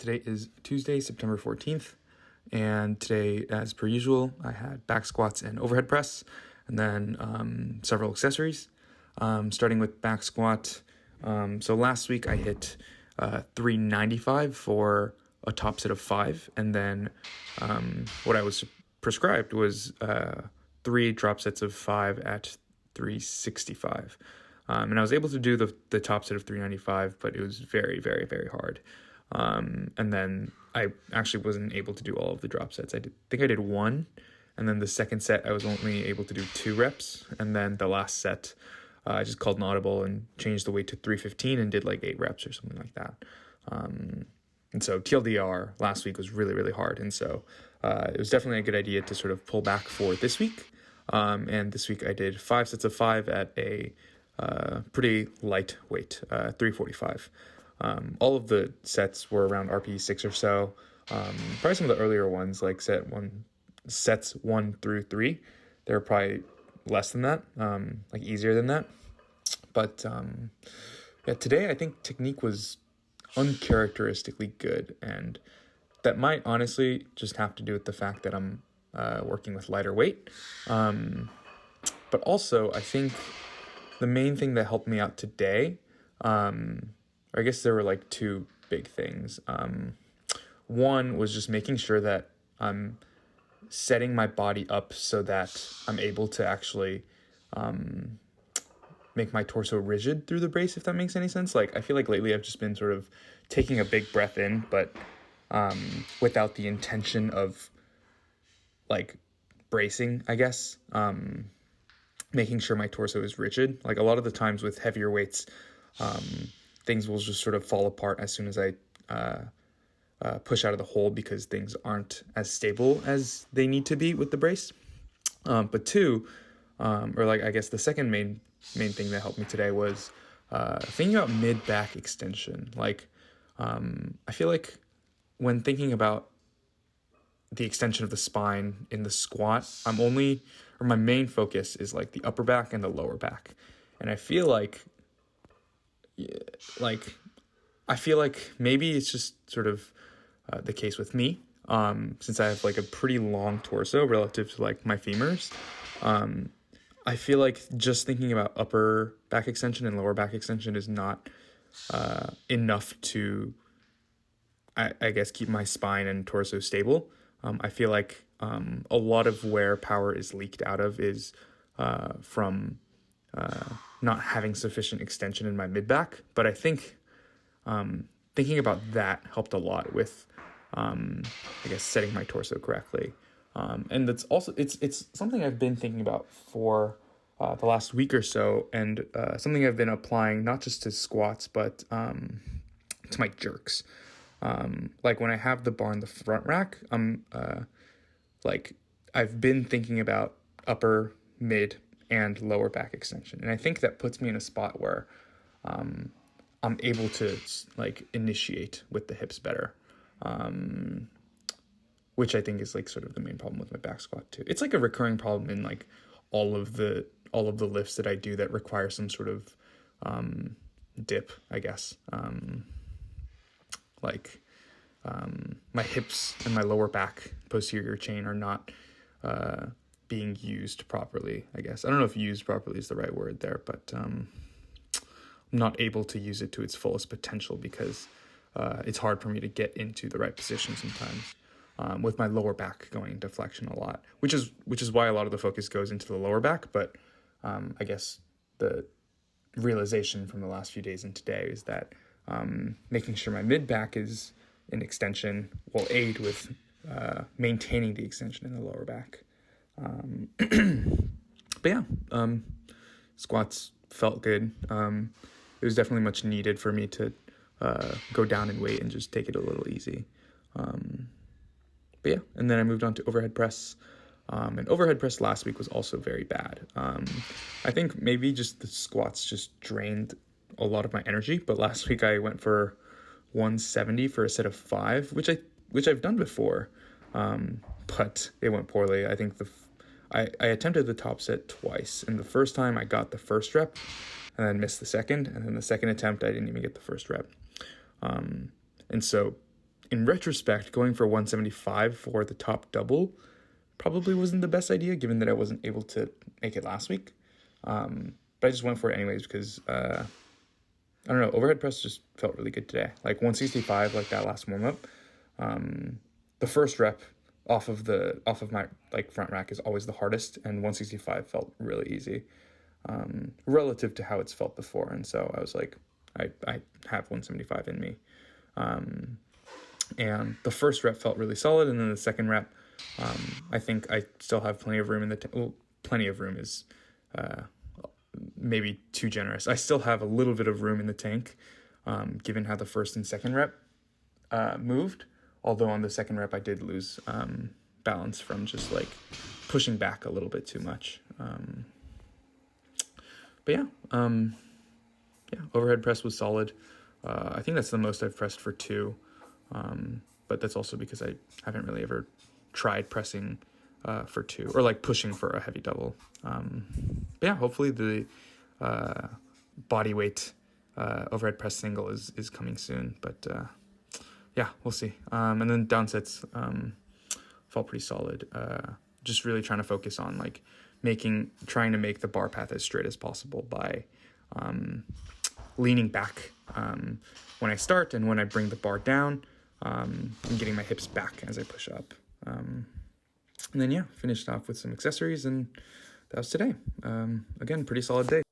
Today is Tuesday, September 14th, and today, as per usual, I had back squats and overhead press, and then several accessories, starting with back squat. So last week I hit 395 for a top set of 5, and then what I was prescribed was 3 drop sets of 5 at 365. And I was able to do the top set of 395, but it was very, very, very hard. And then I actually wasn't able to do all of the drop sets. think I did 1, and then the second set I was only able to do 2 reps, and then the last set I just called an audible and changed the weight to 315 and did like 8 reps or something like that. And so TLDR last week was really, really hard, and so it was definitely a good idea to sort of pull back for this week. And this week I did 5 sets of 5 at a pretty light weight, 345. All of the sets were around RPE 6 or so. Probably some of the earlier ones, like sets 1 through 3, they were probably less than that, like easier than that. But yeah, today I think technique was uncharacteristically good, and that might honestly just have to do with the fact that I'm working with lighter weight. But also, I think the main thing that helped me out today, I guess there were like 2 big things. One was just making sure that I'm setting my body up so that I'm able to actually make my torso rigid through the brace, if that makes any sense. Like, I feel like lately I've just been sort of taking a big breath in, but without the intention of like bracing, I guess. Making sure my torso is rigid. Like, a lot of the times with heavier weights, things will just sort of fall apart as soon as I push out of the hold, because things aren't as stable as they need to be with the brace. But 2, or like I guess the second main thing that helped me today was thinking about mid-back extension. Like, I feel like when thinking about the extension of the spine in the squat, my main focus is like the upper back and the lower back. And I feel like maybe it's just sort of the case with me, since I have like a pretty long torso relative to like my femurs. I feel like just thinking about upper back extension and lower back extension is not enough to, I guess, keep my spine and torso stable. I feel like a lot of where power is leaked out of is from not having sufficient extension in my mid-back. But I think thinking about that helped a lot with, I guess, setting my torso correctly. And that's also, it's something I've been thinking about for the last week or so, and something I've been applying not just to squats, but to my jerks. Like when I have the bar in the front rack, I've been thinking about upper, mid, and lower back extension. And I think that puts me in a spot where I'm able to like initiate with the hips better, which I think is like sort of the main problem with my back squat too. It's like a recurring problem in like all of the lifts that I do that require some sort of dip, I guess. My hips and my lower back posterior chain are not being used properly, I guess. I don't know if used properly is the right word there, but I'm not able to use it to its fullest potential because it's hard for me to get into the right position sometimes, with my lower back going into flexion a lot, which is why a lot of the focus goes into the lower back. But I guess the realization from the last few days and today is that making sure my mid back is in extension will aid with maintaining the extension in the lower back. But yeah, squats felt good. It was definitely much needed for me to go down in weight and just take it a little easy. But yeah, and then I moved on to overhead press. And overhead press last week was also very bad. I think maybe just the squats just drained a lot of my energy, but last week I went for 170 for a set of 5, which I've done before, but it went poorly. I think I attempted the top set twice, and the first time I got the first rep and then missed the second, and then the second attempt I didn't even get the first rep. And so in retrospect, going for 175 for the top double probably wasn't the best idea, given that I wasn't able to make it last week. But I just went for it anyways because, I don't know, overhead press just felt really good today. Like 165, like that last warm-up. The first rep off of my like front rack is always the hardest, and 165 felt really easy relative to how it's felt before. And so I was like, I have 175 in me. And the first rep felt really solid, and then the second rep, I think I still have plenty of room in the tank. Well, plenty of room is maybe too generous. I still have a little bit of room in the tank, given how the first and second rep moved. Although on the second rep, I did lose balance from just like pushing back a little bit too much. But yeah, overhead press was solid. I think that's the most I've pressed for 2. But that's also because I haven't really ever tried pressing for 2 or like pushing for a heavy double. But yeah, hopefully the body weight overhead press single is coming soon. But yeah, we'll see. And then down sets felt pretty solid. Just really trying to focus on like trying to make the bar path as straight as possible by leaning back when I start and when I bring the bar down, and getting my hips back as I push up. And then, yeah, finished off with some accessories, and that was today. Again, pretty solid day.